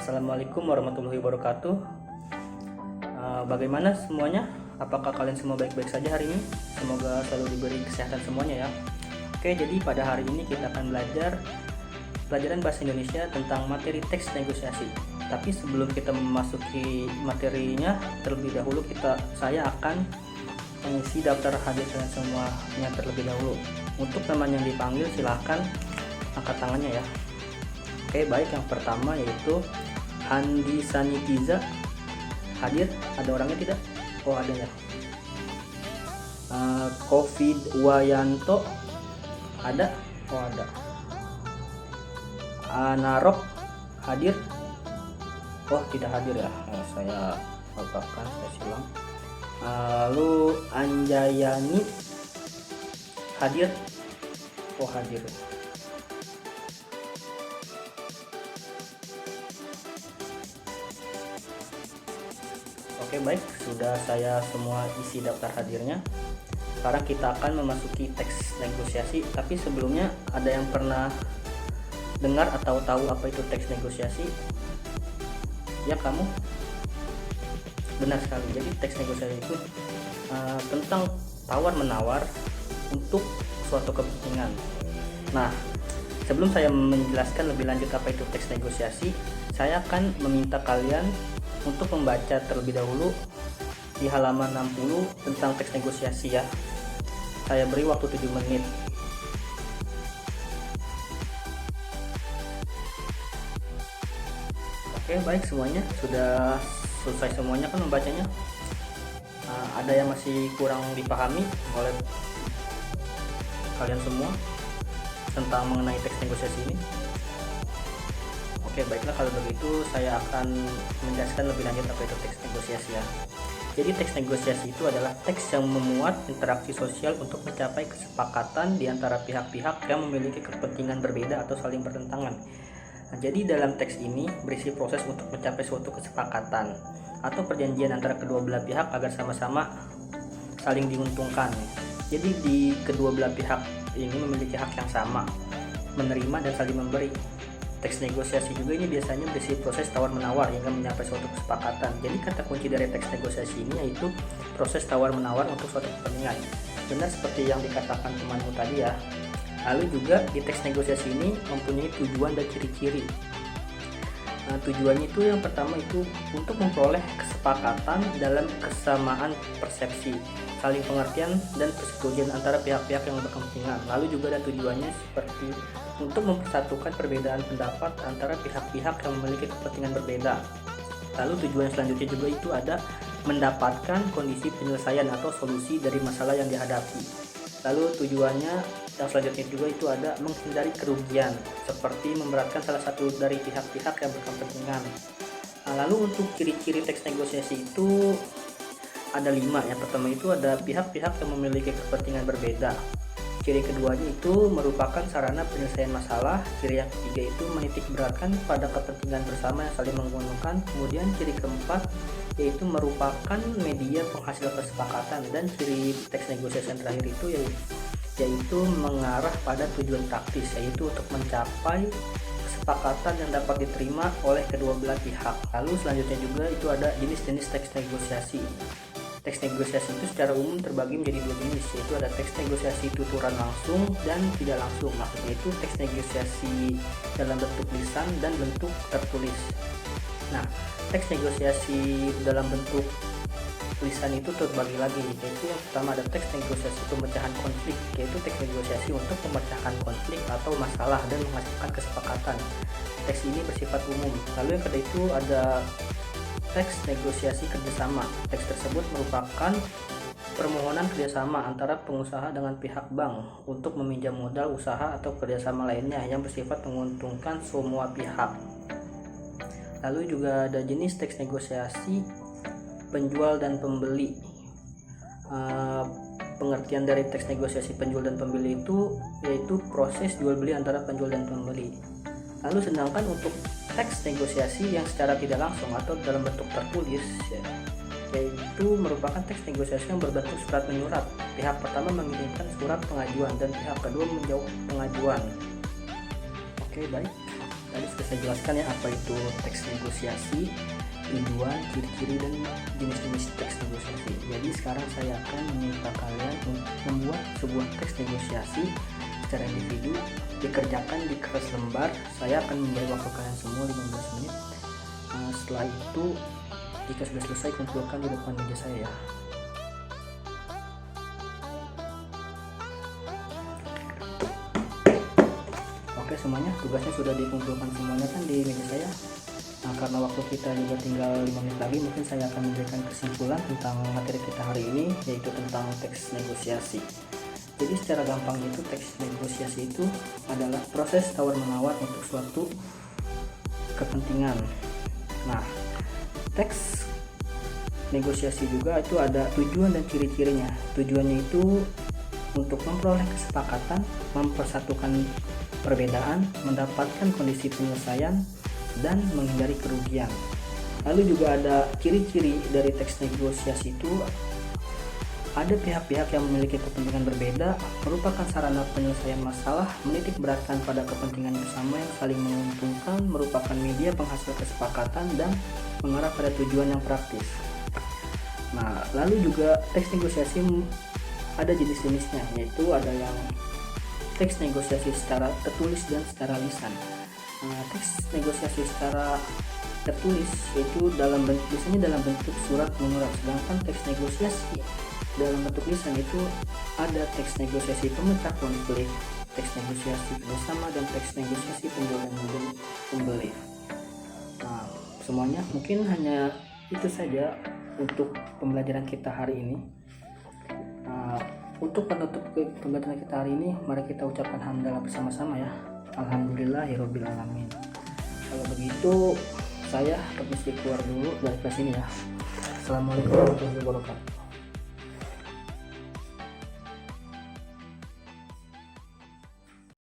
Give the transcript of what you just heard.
Assalamualaikum warahmatullahi wabarakatuh. Bagaimana semuanya? Apakah kalian semua baik-baik saja hari ini? Semoga selalu diberi kesehatan semuanya ya. Oke, jadi pada hari ini kita akan belajar pelajaran bahasa Indonesia tentang materi teks negosiasi. Tapi sebelum kita memasuki materinya, terlebih dahulu saya akan mengisi daftar hadir kalian semuanya terlebih dahulu. Untuk teman yang dipanggil silahkan angkat tangannya ya. Oke, baik, yang pertama yaitu Andi Sanitiza. Hadir? Ada orangnya tidak? Oh, ada ya. Covid Wayanto. Ada? Oh, ada. Anarok hadir? Oh, tidak hadir ya. Saya lupakan, saya silang. Lalu Anjayani hadir? Oh, hadir. Oke, baik, sudah saya semua isi daftar hadirnya. Sekarang kita akan memasuki teks negosiasi. Tapi sebelumnya, ada yang pernah dengar atau tahu apa itu teks negosiasi? Ya, kamu? Benar sekali. Jadi teks negosiasi itu tentang tawar-menawar untuk suatu kepentingan. Nah, sebelum saya menjelaskan lebih lanjut apa itu teks negosiasi, saya akan meminta kalian untuk membaca terlebih dahulu di halaman 60 tentang teks negosiasi ya. Saya beri waktu 7 menit. Oke, baik, semuanya sudah selesai semuanya kan membacanya. Ada yang masih kurang dipahami oleh kalian semua tentang mengenai teks negosiasi ini? Oke, baiklah, kalau begitu saya akan menjelaskan lebih lanjut apa itu teks negosiasi ya. Jadi teks negosiasi itu adalah teks yang memuat interaksi sosial untuk mencapai kesepakatan di antara pihak-pihak yang memiliki kepentingan berbeda atau saling bertentangan. Nah, jadi dalam teks ini berisi proses untuk mencapai suatu kesepakatan atau perjanjian antara kedua belah pihak agar sama-sama saling diuntungkan. Jadi di kedua belah pihak ini memiliki hak yang sama, menerima dan saling memberi. Teks negosiasi juga ini biasanya berisi proses tawar-menawar hingga mencapai suatu kesepakatan. Jadi kata kunci dari teks negosiasi ini yaitu proses tawar-menawar untuk suatu kepentingan. Benar seperti yang dikatakan temanmu tadi ya. Lalu juga di teks negosiasi ini mempunyai tujuan dan ciri-ciri. Nah, tujuannya itu yang pertama itu untuk memperoleh kesepakatan dalam kesamaan persepsi, saling pengertian dan persetujuan antara pihak-pihak yang berkepentingan. Lalu juga ada tujuannya seperti untuk mempersatukan perbedaan pendapat antara pihak-pihak yang memiliki kepentingan berbeda. Lalu tujuan selanjutnya juga itu ada mendapatkan kondisi penyelesaian atau solusi dari masalah yang dihadapi. Lalu tujuannya yang selanjutnya juga itu ada menghindari kerugian, seperti memberatkan salah satu dari pihak-pihak yang berkepentingan. Nah, lalu untuk ciri-ciri teks negosiasi itu ada 5. Yang pertama itu ada pihak-pihak yang memiliki kepentingan berbeda. Ciri keduanya itu merupakan sarana penyelesaian masalah. Ciri yang ketiga itu menitik beratkan pada kepentingan bersama yang saling menguntungkan. Kemudian ciri keempat yaitu merupakan media penghasil kesepakatan. Dan ciri teks negosiasi yang terakhir itu yaitu mengarah pada tujuan praktis, yaitu untuk mencapai kesepakatan yang dapat diterima oleh kedua belah pihak. Lalu selanjutnya juga itu ada jenis-jenis teks negosiasi. Teks negosiasi itu secara umum terbagi menjadi 2 jenis, yaitu ada teks negosiasi tuturan langsung dan tidak langsung. Maksudnya itu teks negosiasi dalam bentuk lisan dan bentuk tertulis. Nah, teks negosiasi dalam bentuk lisan itu terbagi lagi, yaitu yang pertama ada teks negosiasi pemecahan konflik, yaitu teks negosiasi untuk memecahkan konflik atau masalah dan menghasilkan kesepakatan. Teks ini bersifat umum. Lalu yang kedua itu ada teks negosiasi kerjasama. Teks tersebut merupakan permohonan kerjasama antara pengusaha dengan pihak bank untuk meminjam modal usaha atau kerjasama lainnya yang bersifat menguntungkan semua pihak. Lalu juga ada jenis teks negosiasi penjual dan pembeli. Pengertian dari teks negosiasi penjual dan pembeli itu yaitu proses jual beli antara penjual dan pembeli. Lalu sedangkan untuk teks negosiasi yang secara tidak langsung atau dalam bentuk tertulis yaitu merupakan teks negosiasi yang berbentuk surat menyurat. Pihak pertama mengirimkan surat pengajuan dan pihak kedua menjawab pengajuan. Oke, baik. tadi sudah saya jelaskan ya apa itu teks negosiasi, tujuan, ciri-ciri, dan jenis-jenis teks negosiasi. Jadi sekarang saya akan meminta kalian untuk membuat sebuah teks negosiasi secara individu, dikerjakan di kertas lembar. Saya akan memberi waktu kalian semua 15 menit. Setelah itu jika sudah selesai, kumpulkan di depan meja saya ya. Oke, semuanya tugasnya sudah dikumpulkan semuanya kan di meja saya. Nah, karena waktu kita juga tinggal 5 menit lagi, mungkin saya akan memberikan kesimpulan tentang materi kita hari ini, yaitu tentang teks negosiasi. Jadi secara gampang itu teks negosiasi itu adalah proses tawar-menawar untuk suatu kepentingan. Nah, teks negosiasi juga itu ada tujuan dan ciri-cirinya. Tujuannya itu untuk memperoleh kesepakatan, mempersatukan perbedaan, mendapatkan kondisi penyelesaian, dan menghindari kerugian. Lalu juga ada ciri-ciri dari teks negosiasi itu, ada pihak-pihak yang memiliki kepentingan berbeda, merupakan sarana penyelesaian masalah, menitik beratkan pada kepentingan bersama yang saling menguntungkan, merupakan media penghasil kesepakatan, dan mengarah pada tujuan yang praktis. Nah, lalu juga teks negosiasi ada jenis-jenisnya, yaitu ada yang teks negosiasi secara tertulis dan secara lisan. Teks negosiasi secara tertulis yaitu biasanya dalam bentuk surat menyurat, sedangkan teks negosiasi dalam bentuk lisan itu ada teks negosiasi pemecah konflik, teks negosiasi bersama, dan teks negosiasi penjual dan pembeli. Nah, semuanya mungkin hanya itu saja untuk pembelajaran kita hari ini. Untuk penutup pembelajaran kita hari ini, mari kita ucapkan hamdalah bersama-sama ya. Alhamdulillahirabbil alamin. Kalau begitu saya permisi keluar dulu dari kelas ini ya. Assalamualaikum warahmatullahi wabarakatuh.